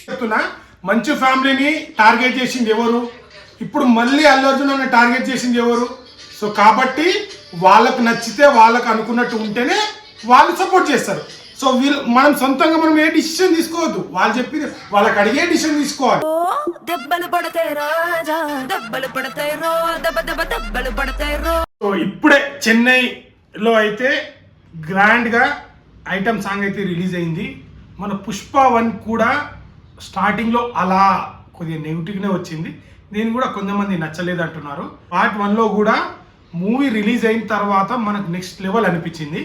చెప్తున్నా, మంచు ఫ్యామిలీని టార్గెట్ చేసింది ఎవరు, ఇప్పుడు మళ్ళీ అల్లు అర్జున్ అన్న టార్గెట్ చేసింది ఎవరు. సో కాబట్టి వాళ్ళకు నచ్చితే వాళ్ళకు అనుకున్నట్టు ఉంటేనే వాళ్ళు సపోర్ట్ చేస్తారు. సో వీళ్ళు మనం సొంతంగా మనం ఏ డిసిషన్ తీసుకోవద్దు, వాళ్ళు చెప్పి వాళ్ళకి అడిగే డిసిషన్ తీసుకోవాలి. సో ఇప్పుడే చెన్నైలో అయితే గ్రాండ్గా ఐటమ్ సాంగ్ అయితే రిలీజ్ అయింది. మన పుష్ప 1 కూడా స్టార్టింగ్లో అలా కొద్దిగా నెగిటివ్గానే వచ్చింది. దీన్ని కూడా కొంతమంది నచ్చలేదు అంటున్నారు. పార్ట్ 1లో కూడా మూవీ రిలీజ్ అయిన తర్వాత మనకు నెక్స్ట్ లెవెల్ అనిపించింది.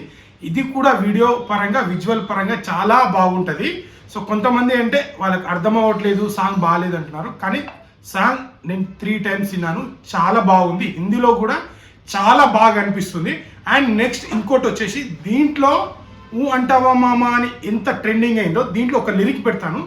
ఇది కూడా వీడియో పరంగా విజువల్ పరంగా చాలా బాగుంటుంది. సో కొంతమంది అంటే వాళ్ళకి అర్థం అవ్వట్లేదు, సాంగ్ బాగాలేదు అంటున్నారు. కానీ సాంగ్ నేను 3 times విన్నాను, చాలా బాగుంది. హిందీలో కూడా చాలా బాగా అనిపిస్తుంది. అండ్ నెక్స్ట్ ఇంకోటి వచ్చేసి దీంట్లో ఊ అంటావా మామ అని ఎంత ట్రెండింగ్ అయిందో దీంట్లో ఒక లిరిక్ పెడతాను.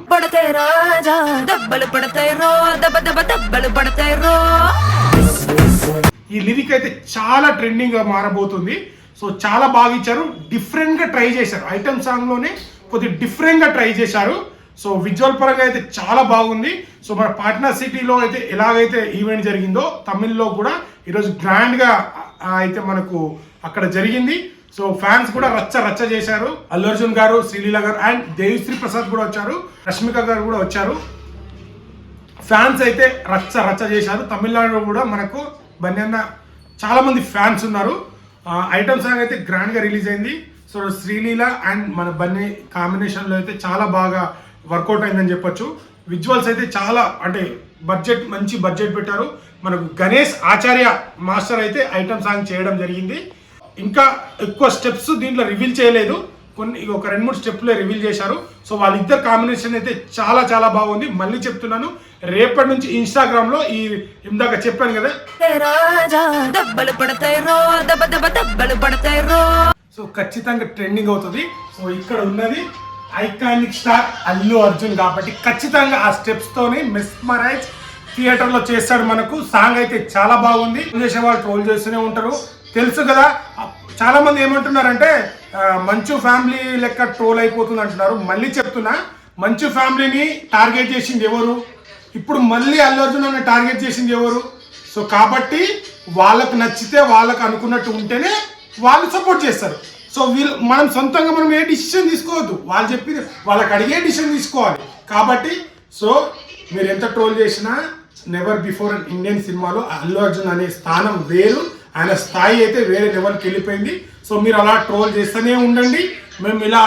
ఈ లిరిక్ అయితే చాలా ట్రెండింగ్ గా మారబోతుంది. సో చాలా బాగా ఇచ్చారు, డిఫరెంట్ గా ట్రై చేశారు. ఐటమ్ సాంగ్ లోనే కొద్దిగా డిఫరెంట్ గా ట్రై చేశారు. సో విజువల్ పరంగా అయితే చాలా బాగుంది. సో మన పాట్నా సిటీలో అయితే ఎలాగైతే ఈవెంట్ జరిగిందో తమిళ్లో కూడా ఈరోజు గ్రాండ్ గా అయితే మనకు అక్కడ జరిగింది. సో ఫ్యాన్స్ కూడా రచ్చ చేశారు. అల్లు అర్జున్ గారు, శ్రీలీల గారు అండ్ దేవిశ్రీ ప్రసాద్ కూడా వచ్చారు, రష్మిక గారు కూడా వచ్చారు. ఫ్యాన్స్ అయితే రచ్చ చేశారు. తమిళనాడులో కూడా మనకు బన్యన్న చాలా మంది ఫ్యాన్స్ ఉన్నారు. ఐటమ్ సాంగ్ అయితే గ్రాండ్ గా రిలీజ్ అయింది. సో శ్రీలీల అండ్ మన బన్నీ కాంబినేషన్ లో అయితే చాలా బాగా వర్కౌట్ అయిందని చెప్పొచ్చు. విజువల్స్ అయితే చాలా అంటే మంచి బడ్జెట్ పెట్టారు. మనకు గణేష్ ఆచార్య మాస్టర్ అయితే ఐటమ్ సాంగ్ చేయడం జరిగింది. ఇంకా ఎక్కువ స్టెప్స్ దీంట్లో రివీల్ చేయలేదు, ఒక 2-3 స్టెప్లే రివీల్ చేశారు. సో వాళ్ళిద్దరు కాంబినేషన్ అయితే చాలా బాగుంది. మళ్ళీ చెప్తున్నాను, రేపటి నుంచి ఇన్స్టాగ్రామ్ లో ఈ ఇందాక చెప్పాను కదా, సో ఖచ్చితంగా ట్రెండింగ్ అవుతుంది. సో ఇక్కడ ఉన్నది ఐకానిక్ స్టార్ అల్లు అర్జున్ కాబట్టి ఖచ్చితంగా ఆ స్టెప్స్ తోనే మెస్మరైజ్ థియేటర్ లో చేస్తాడు. మనకు సాంగ్ అయితే చాలా బాగుంది. చేసే వాళ్ళు ట్రోల్ చేస్తూనే ఉంటారు, తెలుసు కదా. చాలా మంది ఏమంటున్నారంటే మంచు ఫ్యామిలీ లెక్క ట్రోల్ అయిపోతుంది అంటున్నారు. మళ్ళీ చెప్తున్నా, మంచు ఫ్యామిలీని టార్గెట్ చేసింది ఎవరు, ఇప్పుడు మళ్ళీ అల్లు అర్జున్ అన్న టార్గెట్ చేసింది ఎవరు. సో కాబట్టి వాళ్ళకు నచ్చితే వాళ్ళకు అనుకున్నట్టు ఉంటేనే వాళ్ళు సపోర్ట్ చేస్తారు. సో మనం సొంతంగా మనం ఏ డిసిషన్ తీసుకోవద్దు, వాళ్ళు చెప్పి వాళ్ళకి అడిగే డిసిషన్ తీసుకోవాలి. కాబట్టి సో మీరు ఎంత ట్రోల్ చేసినా నెవర్ బిఫోర్ ఇండియన్ సినిమాలో అల్లు అర్జున్ అనే స్థానం వేరు, ఆయన స్థాయి అయితే వేరే లెవెల్కి వెళ్ళిపోయింది. సో మీరు అలా ట్రోల్ చేస్తూనే ఉండండి, మేము ఇలా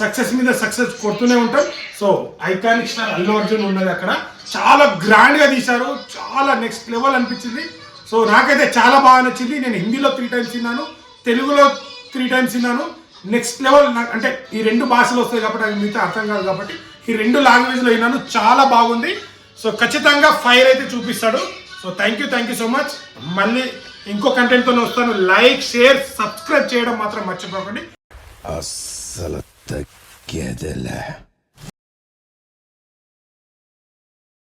సక్సెస్ మీద సక్సెస్ కొడుతూనే ఉంటాం. So iconic star Allu Arjun ఉన్నది అక్కడ, చాలా గ్రాండ్గా తీశారు, చాలా నెక్స్ట్ లెవెల్ అనిపించింది. సో నాకైతే చాలా బాగా నచ్చింది. నేను హిందీలో 3 times విన్నాను, తెలుగులో 3 times విన్నాను. నెక్స్ట్ లెవెల్ అంటే ఈ 2 భాషలు వస్తాయి కాబట్టి అది మిగతా అర్థం కాదు కాబట్టి ఈ 2 లాంగ్వేజ్లో విన్నాను, చాలా బాగుంది. సో ఖచ్చితంగా ఫైర్ అయితే చూపిస్తాడు. So thank you so much. మళ్ళీ ఇంకో కంటెంట్తో వస్తాను. లైక్, షేర్, సబ్స్క్రైబ్ చేయడం మాత్రం మర్చిపోకండి. అస్సలు తగ్గేదిలే.